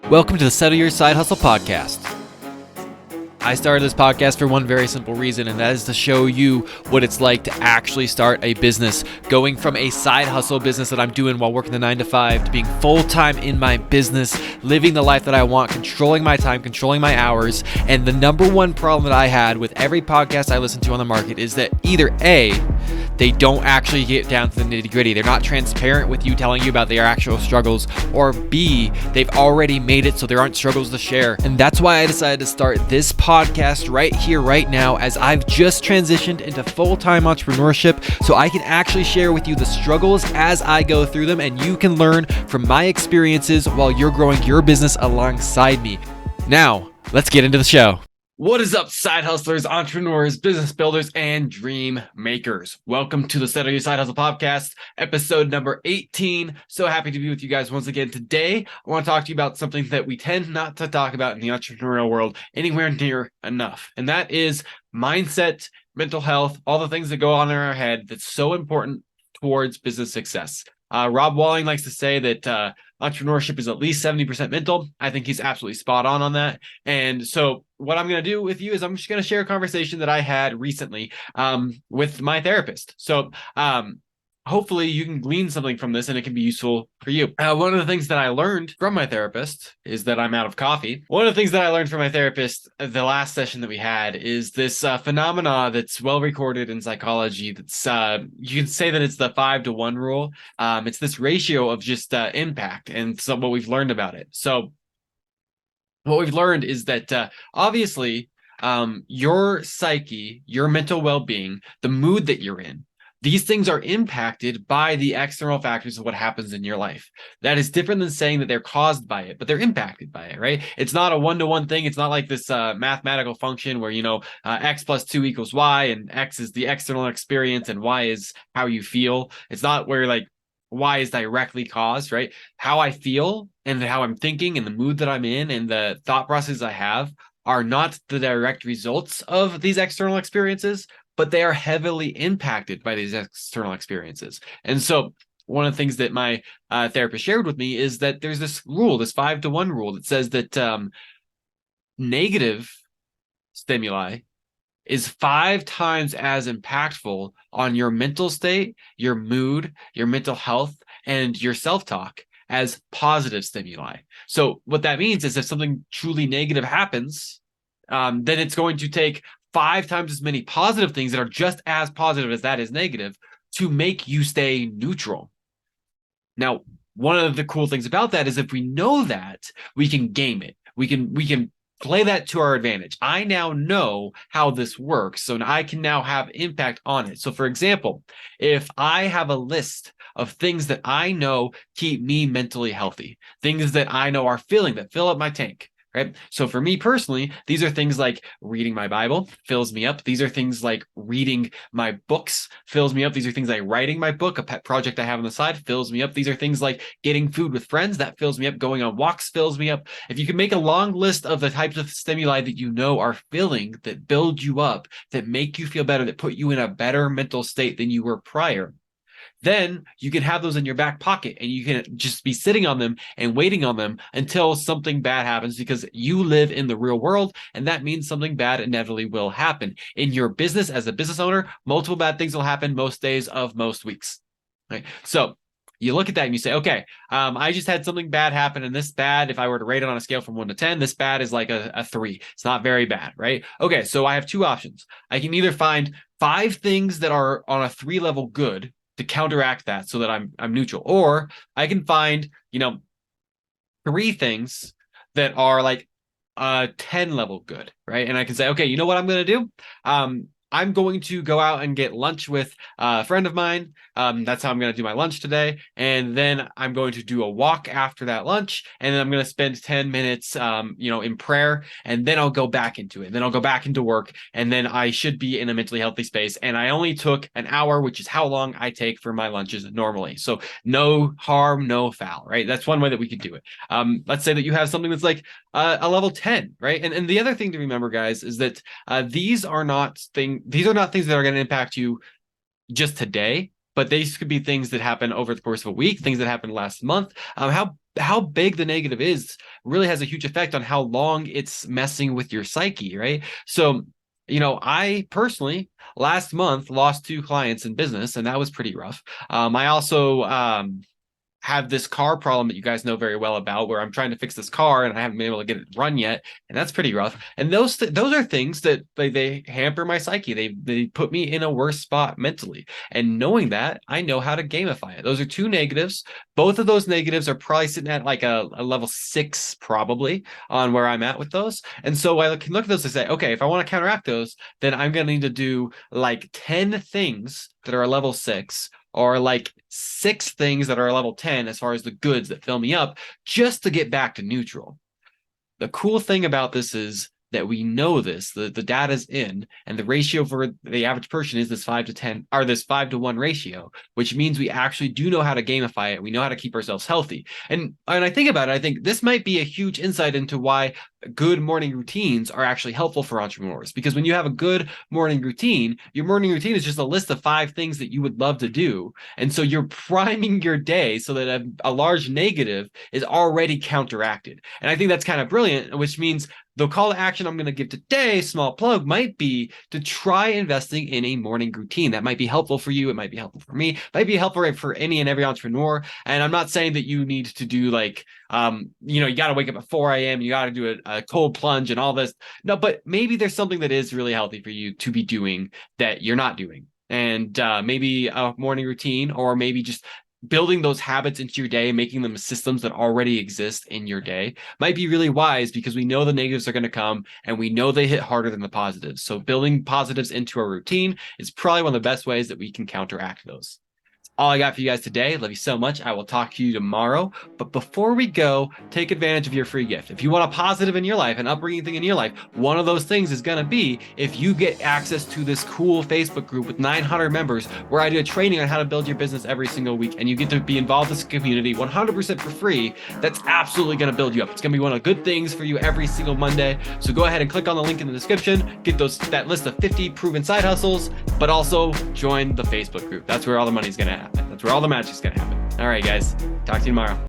Welcome to the Settle Your Side Hustle podcast. I started this podcast for one very simple reason, and that is to show you what it's like to actually start a business. Going from a side hustle business that I'm doing while working the 9 to 5 to being full-time in my business, living the life that I want, controlling my time, controlling my hours. And the number one problem that I had with every podcast I listen to on the market is that either A, they don't actually get down to the nitty-gritty. They're not transparent with you, telling you about their actual struggles, or B, they've already made it so there aren't struggles to share. And that's why I decided to start this podcast right here, right now, as I've just transitioned into full-time entrepreneurship, so I can actually share with you the struggles as I go through them, and you can learn from my experiences while you're growing your business alongside me. Now, let's get into the show. What is up, side hustlers, entrepreneurs, business builders, and dream makers? Welcome to the Settle Your Side Hustle podcast, episode number 18. So happy to be with you guys once again. Today, I want to talk to you about something that we tend not to talk about in the entrepreneurial world anywhere near enough, and that is mindset, mental health, all the things that go on in our head that's so important towards business success. Rob Walling likes to say that entrepreneurship is at least 70% mental. I think he's absolutely spot on that. And so what I'm going to do with you is I'm just going to share a conversation that I had recently with my therapist. So hopefully you can glean something from this and it can be useful for you. One of the things that I learned from my therapist is that I'm out of coffee. One of the things that I learned from my therapist the last session that we had is this phenomena that's well recorded in psychology. That's you can say that it's the 5-to-1 rule. It's this ratio of just impact, and so what we've learned about it. So what we've learned is that obviously your psyche, your mental well-being, the mood that you're in, these things are impacted by the external factors of what happens in your life. That is different than saying that they're caused by it, but they're impacted by it, right? It's not a one-to-one thing. It's not like this mathematical function where, x plus 2 equals y, and x is the external experience and y is how you feel. It's not where y is directly caused, right? How I feel and how I'm thinking and the mood that I'm in and the thought processes I have are not the direct results of these external experiences, but they are heavily impacted by these external experiences. And so one of the things that my therapist shared with me is that there's this rule, this 5-to-1 rule that says that negative stimuli is 5 times as impactful on your mental state, your mood, your mental health, and your self-talk as positive stimuli. So what that means is if something truly negative happens, then it's going to take 5 times as many positive things that are just as positive as that is negative to make you stay neutral. Now, one of the cool things about that is if we know that, we can game it. We can play that to our advantage. I now know how this works, so I can now have impact on it. So for example, if I have a list of things that I know keep me mentally healthy, things that I know are that fill up my tank, right? So for me personally, these are things like reading my Bible, fills me up. These are things like reading my books, fills me up. These are things like writing my book, a pet project I have on the side, fills me up. These are things like getting food with friends, that fills me up. Going on walks fills me up. If you can make a long list of the types of stimuli that you know are filling, that build you up, that make you feel better, that put you in a better mental state than you were prior, then you can have those in your back pocket and you can just be sitting on them and waiting on them until something bad happens, because you live in the real world, and that means something bad inevitably will happen. In your business, as a business owner, multiple bad things will happen most days of most weeks, right? So you look at that and you say, okay, I just had something bad happen, and this bad, if I were to rate it on a scale from 1 to 10, this bad is like a 3. It's not very bad, right? Okay, so I have 2 options. I can either find 5 things that are on a 3 level good to counteract that so that I'm neutral, or I can find 3 things that are like a 10 level good, right? And I can say, okay, you know what I'm going to do? I'm going to go out and get lunch with a friend of mine. That's how I'm going to do my lunch today. And then I'm going to do a walk after that lunch. And then I'm going to spend 10 minutes, in prayer. And then I'll go back into it. Then I'll go back into work. And then I should be in a mentally healthy space. And I only took an hour, which is how long I take for my lunches normally. So no harm, no foul, right? That's one way that we could do it. Let's say that you have something that's like a level 10, right? And the other thing to remember, guys, is that these are not things that are going to impact you just today, but these could be things that happen over the course of a week, things that happened last month. How how big the negative is really has a huge effect on how long it's messing with your psyche, right? So, I personally last month lost 2 clients in business, and that was pretty rough. I also have this car problem that you guys know very well about, where I'm trying to fix this car and I haven't been able to get it run yet, and that's pretty rough. And those are things that they hamper my psyche. They put me in a worse spot mentally. And knowing that, I know how to gamify it. Those are 2 negatives. Both of those negatives are probably sitting at like a level 6, probably, on where I'm at with those. And so I can look at those and say, okay, if I want to counteract those, then I'm going to need to do like 10 things that are a level 6, or like 6 things that are a level 10 as far as the goods that fill me up, just to get back to neutral. The cool thing about this is that we know this, the data's in, and the ratio for the average person is this 5 to 10, or this 5 to 1 ratio, which means we actually do know how to gamify it. We know how to keep ourselves healthy. And I think about it, I think this might be a huge insight into why good morning routines are actually helpful for entrepreneurs. Because when you have a good morning routine, your morning routine is just a list of 5 things that you would love to do. And so you're priming your day so that a large negative is already counteracted. And I think that's kind of brilliant, which means the call to action I'm going to give today, small plug, might be to try investing in a morning routine. That might be helpful for you. It might be helpful for me. It might be helpful for any and every entrepreneur. And I'm not saying that you need to do like, you got to wake up at 4 a.m. You got to do a cold plunge and all this. No, but maybe there's something that is really healthy for you to be doing that you're not doing. And maybe a morning routine, or maybe just building those habits into your day, making them systems that already exist in your day, might be really wise, because we know the negatives are going to come and we know they hit harder than the positives. So building positives into our routine is probably one of the best ways that we can counteract those. All I got for you guys today. Love you so much. I will talk to you tomorrow. But before we go, take advantage of your free gift. If you want a positive in your life, an upbringing thing in your life, one of those things is going to be if you get access to this cool Facebook group with 900 members, where I do a training on how to build your business every single week, and you get to be involved in this community 100% for free. That's absolutely going to build you up. It's going to be one of the good things for you every single Monday. So go ahead and click on the link in the description, get that list of 50 proven side hustles, but also join the Facebook group. That's where all the money's going to happen. That's where all the magic's going to happen. All right, guys. Talk to you tomorrow.